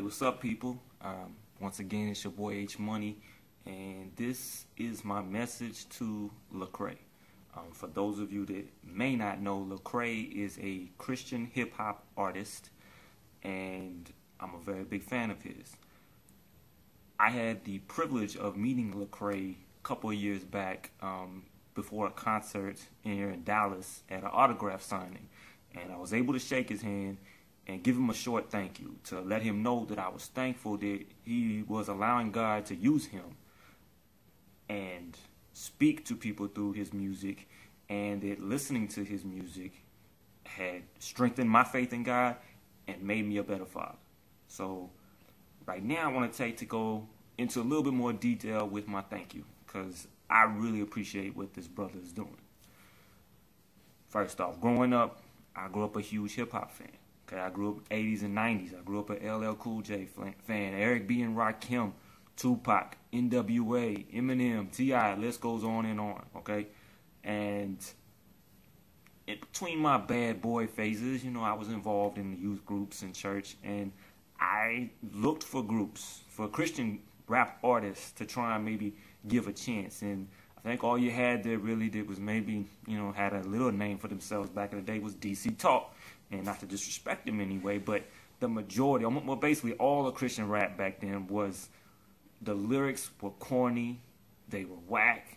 What's up, people? Once again, it's your boy H Money, and this is my message to Lecrae. For those of you that may not know, Lecrae is a Christian hip hop artist, and I'm a very big fan of his. I had the privilege of meeting Lecrae a couple of years back before a concert here in Dallas at an autograph signing, and I was able to shake his hand and give him a short thank you to let him know that I was thankful that he was allowing God to use him and speak to people through his music, and that listening to his music had strengthened my faith in God and made me a better father. So right now I want to go into a little bit more detail with my thank you, because I really appreciate what this brother is doing. First off, growing up, I grew up a huge hip-hop fan. Okay, I grew up 80s and 90s. I grew up an LL Cool J fan, Eric B. and Rakim, Tupac, NWA, Eminem, T.I., list goes on and on, okay? And in between my bad boy phases, I was involved in the youth groups in church, and I looked for groups, for Christian rap artists to try and maybe give a chance. And I think all you had there really did was maybe, had a little name for themselves back in the day was DC Talk. And not to disrespect them anyway, but the majority, well, basically all the Christian rap back then was, the lyrics were corny, they were whack,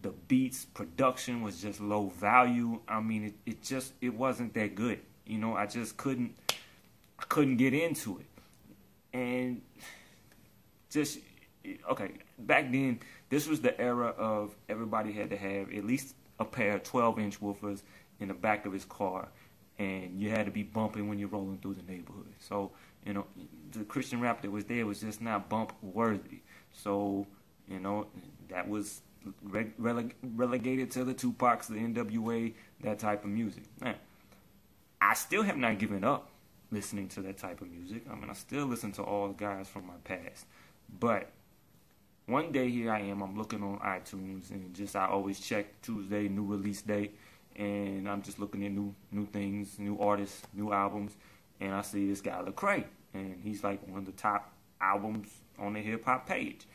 the beats, production was just low value. I mean, it wasn't that good. I just couldn't get into it. And okay, back then, this was the era of everybody had to have at least a pair of 12-inch woofers in the back of his car. And you had to be bumping when you're rolling through the neighborhood. So, the Christian rap that was there was just not bump worthy. So, that was relegated to the Tupacs, the NWA, that type of music. Now, I still have not given up listening to that type of music. I mean, I still listen to all the guys from my past. But one day here I am, I'm looking on iTunes, and I always check Tuesday, new release day. And I'm just looking at new things, new artists, new albums, and I see this guy Lecrae, and he's like one of the top albums on the hip hop page.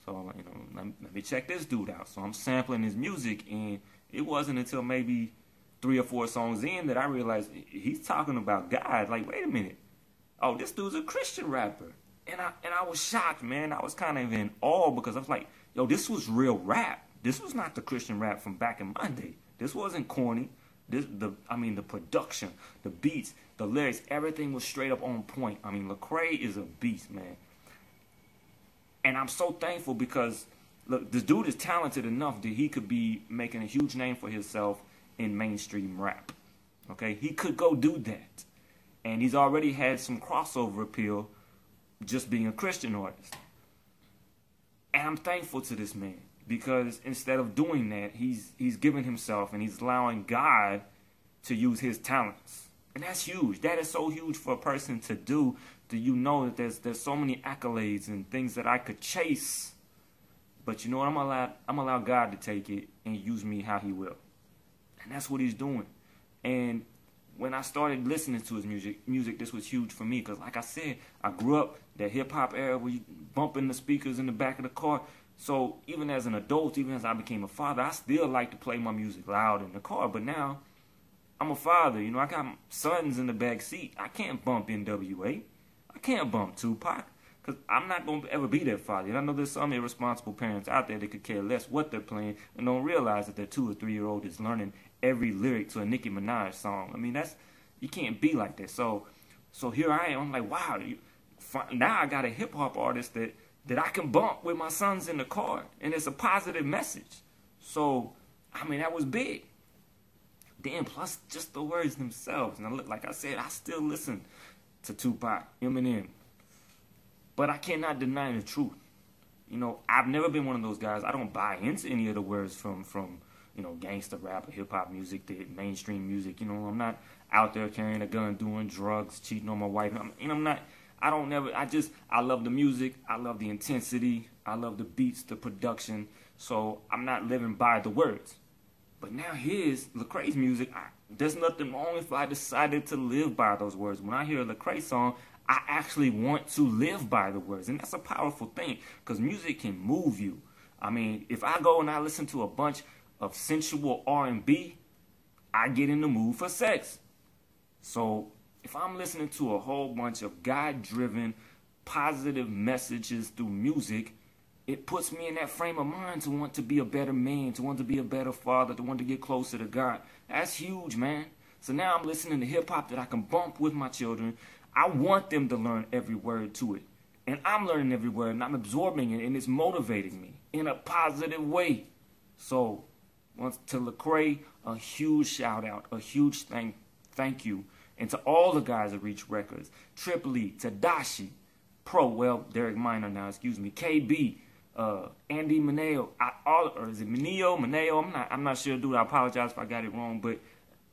So let me check this dude out. So I'm sampling his music, and it wasn't until maybe 3 or 4 songs in that I realized he's talking about God. Like, wait a minute, oh, this dude's a Christian rapper, and I was shocked, man. I was kind of in awe, because I was like, yo, this was real rap. This was not the Christian rap from back in my day. This wasn't corny. The production, the beats, the lyrics, everything was straight up on point. I mean, Lecrae is a beast, man. And I'm so thankful, because, look, this dude is talented enough that he could be making a huge name for himself in mainstream rap. Okay? He could go do that. And he's already had some crossover appeal just being a Christian artist. And I'm thankful to this man, because instead of doing that, he's giving himself, and he's allowing God to use his talents. And that's huge. That is so huge for a person to do. Do you know that there's so many accolades and things that I could chase, but you know what? I'm allow God to take it and use me how He will. And that's what He's doing. And when I started listening to his music, this was huge for me, because like I said, I grew up that hip hop era where you bumping the speakers in the back of the car. So even as an adult, even as I became a father, I still like to play my music loud in the car. But now I'm a father. I got sons in the back seat. I can't bump NWA. I can't bump Tupac, because I'm not going to ever be their father. And I know there's some irresponsible parents out there that could care less what they're playing and don't realize that their 2 or 3-year-old is learning every lyric to a Nicki Minaj song. I mean, you can't be like that. So here I am. I'm like, wow. Now I got a hip hop artist that I can bump with my sons in the car, and it's a positive message. So, I mean, that was big. Then, plus just the words themselves. Now, look, like I said, I still listen to Tupac, Eminem, but I cannot deny the truth. I've never been one of those guys. I don't buy into any of the words from gangster rap or hip-hop music, the mainstream music. I'm not out there carrying a gun, doing drugs, cheating on my wife. I love the music, I love the intensity, I love the beats, the production, so I'm not living by the words. But now Lecrae's music, there's nothing wrong if I decided to live by those words. When I hear a Lecrae song, I actually want to live by the words. And that's a powerful thing, because music can move you. I mean, if I go and I listen to a bunch of sensual R&B, I get in the mood for sex. So if I'm listening to a whole bunch of God-driven, positive messages through music, it puts me in that frame of mind to want to be a better man, to want to be a better father, to want to get closer to God. That's huge, man. So now I'm listening to hip-hop that I can bump with my children. I want them to learn every word to it. And I'm learning every word, and I'm absorbing it, and it's motivating me in a positive way. So, once to Lecrae, a huge shout-out, a huge thank you. And to all the guys at Reach Records, Triple E, Tadashi, Derek Minor now, excuse me, KB, Andy Mineo, or is it Mineo? I'm not sure, dude. I apologize if I got it wrong, but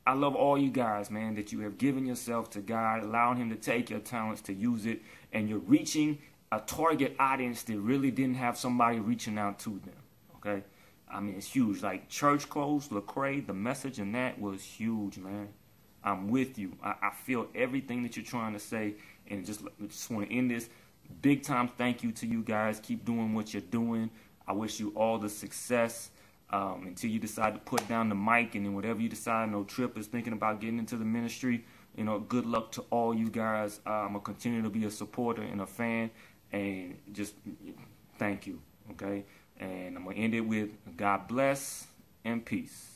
I love all you guys, man, that you have given yourself to God, allowing Him to take your talents to use it, and you're reaching a target audience that really didn't have somebody reaching out to them. Okay, I mean, it's huge. Like Church Clothes, Lecrae, the message in that was huge, man. I'm with you. I feel everything that you're trying to say, and just want to end this. Big time thank you to you guys. Keep doing what you're doing. I wish you all the success until you decide to put down the mic, and then whatever you decide. No Trip is thinking about getting into the ministry. You know, good luck to all you guys. I'm gonna continue to be a supporter and a fan, and just thank you. Okay, and I'm gonna end it with God bless and peace.